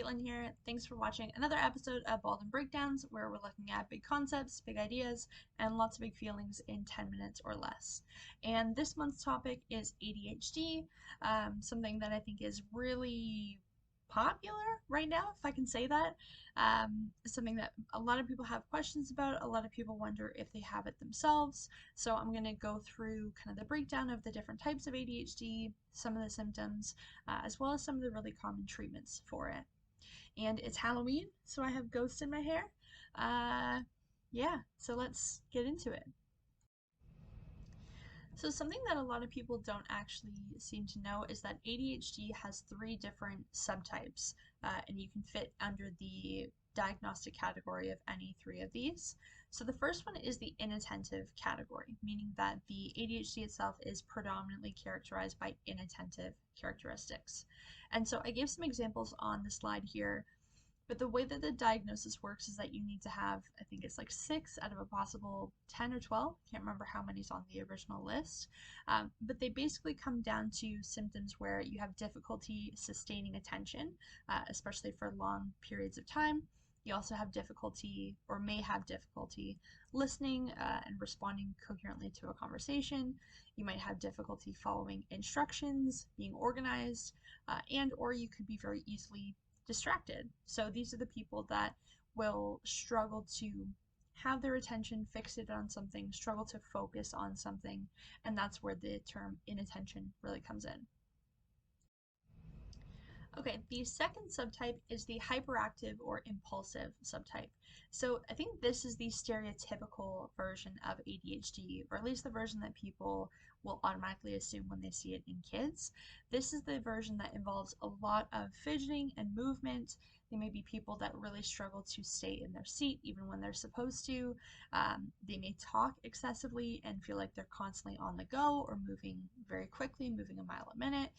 Kaitlin here. Thanks for watching another episode of Baldwin Breakdowns, where we're looking at big concepts, big ideas, and lots of big feelings in 10 minutes or less. And this month's topic is ADHD, something that I think is really popular right now, if I can say that. Something that a lot of people have questions about. A lot of people wonder if they have it themselves. So I'm going to go through kind of the breakdown of the different types of ADHD, some of the symptoms, as well as some of the really common treatments for it. And it's Halloween, so I have ghosts in my hair. Yeah, so let's get into it. So something that a lot of people don't actually seem to know is that ADHD has three different subtypes, and you can fit under the diagnostic category of any three of these. So the first one is the inattentive category, meaning that the ADHD itself is predominantly characterized by inattentive characteristics. And so I gave some examples on the slide here. But the way that the diagnosis works is that you need to have, I think it's like 6 out of a possible 10 or 12. Can't remember how many's on the original list. But they basically come down to symptoms where you have difficulty sustaining attention, especially for long periods of time. You also have difficulty or may have difficulty listening and responding coherently to a conversation. You might have difficulty following instructions, being organized, and or you could be very easily distracted. So these are the people that will struggle to have their attention fixated on something, struggle to focus on something, and that's where the term inattention really comes in. Okay, the second subtype is the hyperactive or impulsive subtype. So I think this is the stereotypical version of ADHD, or at least the version that people will automatically assume when they see it in kids. This is the version that involves a lot of fidgeting and movement. They may be people that really struggle to stay in their seat even when they're supposed to. They may talk excessively and feel like they're constantly on the go or moving very quickly, moving a mile a minute.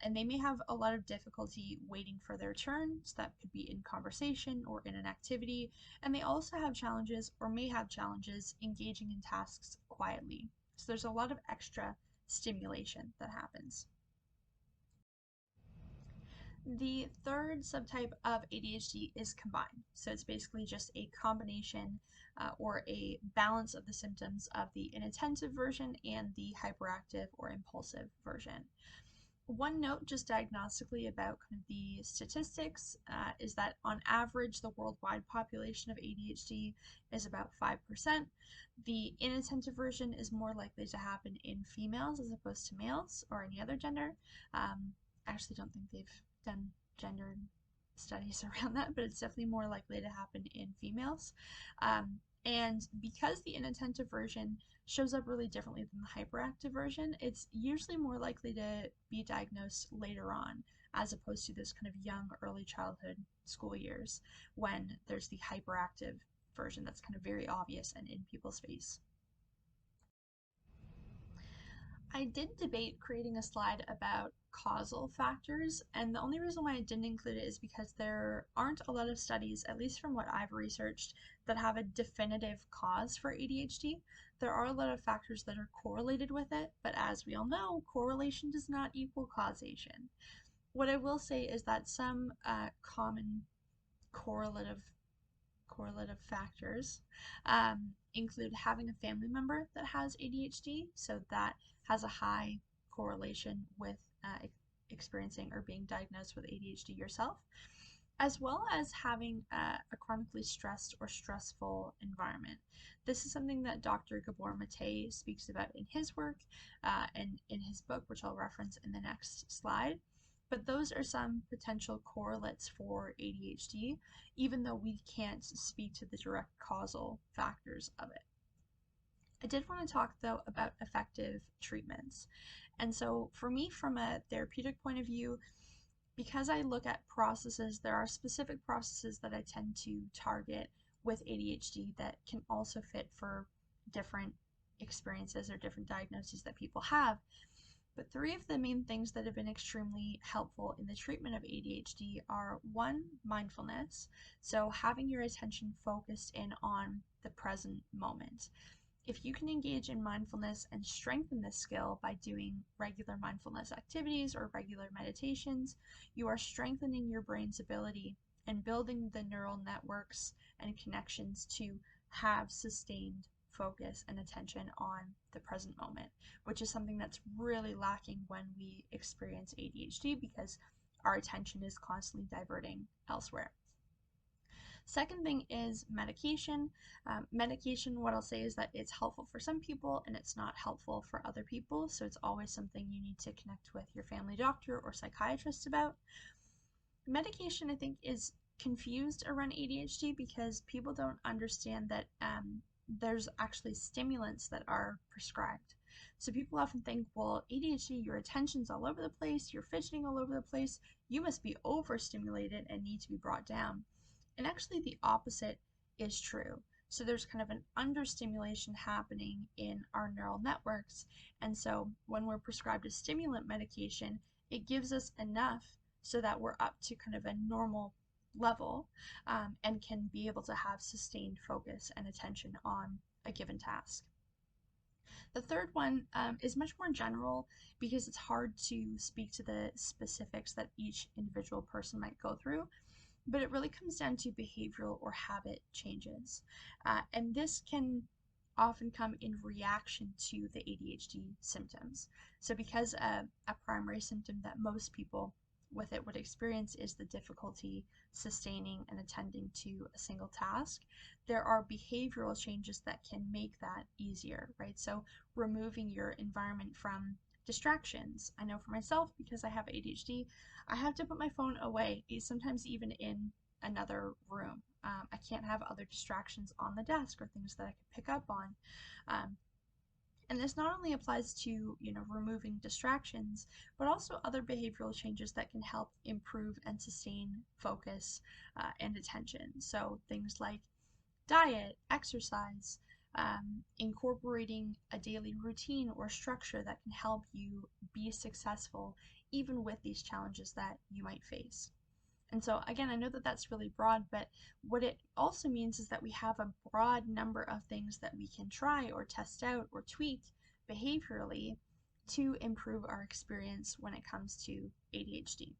And they may have a lot of difficulty waiting for their turn, so that could be in conversation or in an activity. And they also have challenges or may have challenges engaging in tasks quietly. So there's a lot of extra stimulation that happens. The third subtype of ADHD is combined. So it's basically just a combination or a balance of the symptoms of the inattentive version and the hyperactive or impulsive version. One note just diagnostically about kind of the statistics is that on average the worldwide population of ADHD is about 5%. The inattentive version is more likely to happen in females as opposed to males or any other gender. I actually don't think they've done gender studies around that, but it's definitely more likely to happen in females. And because the inattentive version shows up really differently than the hyperactive version, it's usually more likely to be diagnosed later on, as opposed to this kind of young, early childhood school years when there's the hyperactive version that's kind of very obvious and in people's face. I did debate creating a slide about causal factors, and the only reason why I didn't include it is because there aren't a lot of studies, at least from what I've researched, that have a definitive cause for ADHD. There are a lot of factors that are correlated with it, but as we all know, correlation does not equal causation. What I will say is that some common correlative factors include having a family member that has ADHD, so that has a high correlation with experiencing or being diagnosed with ADHD yourself, as well as having a chronically stressed or stressful environment. This is something that Dr. Gabor Mate speaks about in his work and in his book, which I'll reference in the next slide. But those are some potential correlates for ADHD, even though we can't speak to the direct causal factors of it. I did want to talk though about effective treatments. And so for me, from a therapeutic point of view, because I look at processes, there are specific processes that I tend to target with ADHD that can also fit for different experiences or different diagnoses that people have. But three of the main things that have been extremely helpful in the treatment of ADHD are one, mindfulness. So having your attention focused in on the present moment. If you can engage in mindfulness and strengthen this skill by doing regular mindfulness activities or regular meditations, you are strengthening your brain's ability and building the neural networks and connections to have sustained focus and attention on the present moment, which is something that's really lacking when we experience ADHD because our attention is constantly diverting elsewhere. Second thing is medication. Medication, what I'll say is that it's helpful for some people and it's not helpful for other people. So it's always something you need to connect with your family doctor or psychiatrist about. Medication, I think, is confused around ADHD because people don't understand that there's actually stimulants that are prescribed. So people often think, well, ADHD, your attention's all over the place, you're fidgeting all over the place, you must be overstimulated and need to be brought down. And actually, the opposite is true. So there's kind of an understimulation happening in our neural networks. And so when we're prescribed a stimulant medication, it gives us enough so that we're up to kind of a normal level and can be able to have sustained focus and attention on a given task. The third one is much more general because it's hard to speak to the specifics that each individual person might go through, but it really comes down to behavioral or habit changes. And this can often come in reaction to the ADHD symptoms. So because a primary symptom that most people with it would experience is the difficulty sustaining and attending to a single task, there are behavioral changes that can make that easier, right? So removing your environment from distractions. I know for myself, because I have ADHD, I have to put my phone away, sometimes even in another room. I can't have other distractions on the desk or things that I could pick up on. And this not only applies to, removing distractions, but also other behavioral changes that can help improve and sustain focus and attention. So things like diet, exercise, incorporating a daily routine or structure that can help you be successful even with these challenges that you might face. And so again, I know that that's really broad, but what it also means is that we have a broad number of things that we can try or test out or tweak behaviorally to improve our experience when it comes to ADHD.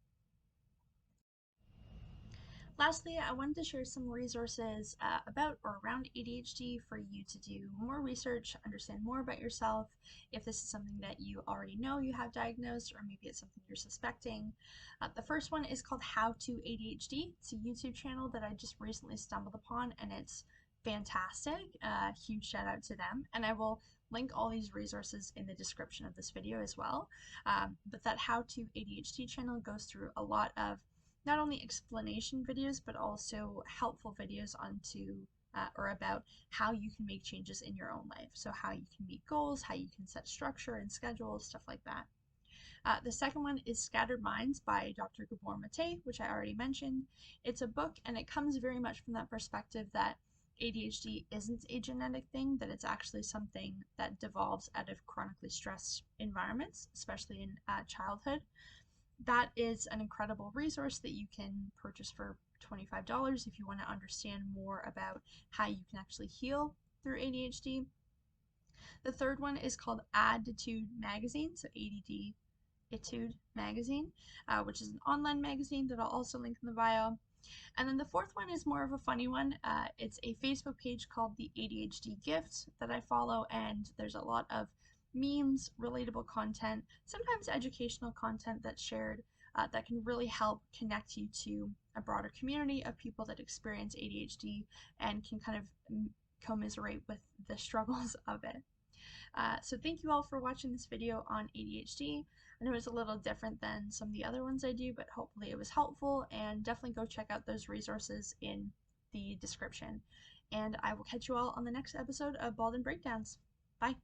Lastly, I wanted to share some resources about or around ADHD for you to do more research, understand more about yourself, if this is something that you already know you have diagnosed, or maybe it's something you're suspecting. The first one is called How to ADHD. It's a YouTube channel that I just recently stumbled upon, and it's fantastic. Huge shout out to them. And I will link all these resources in the description of this video as well. But that How to ADHD channel goes through a lot of not only explanation videos, but also helpful videos onto or about how you can make changes in your own life. So how you can meet goals, how you can set structure and schedules, stuff like that. The second one is Scattered Minds by Dr. Gabor Mate, which I already mentioned. It's a book and it comes very much from that perspective that ADHD isn't a genetic thing, that it's actually something that devolves out of chronically stressed environments, especially in childhood. That is an incredible resource that you can purchase for $25 if you want to understand more about how you can actually heal through ADHD. The third one is called Additude Magazine, so ADD Etude Magazine, which is an online magazine that I'll also link in the bio. And then the fourth one is more of a funny one. It's a Facebook page called the ADHD Gift that I follow, and there's a lot of memes, relatable content, sometimes educational content that's shared that can really help connect you to a broader community of people that experience ADHD and can kind of commiserate with the struggles of it. So thank you all for watching this video on ADHD. I know it's a little different than some of the other ones I do, but hopefully it was helpful, and definitely go check out those resources in the description. And I will catch you all on the next episode of Baldwin Breakdowns. Bye!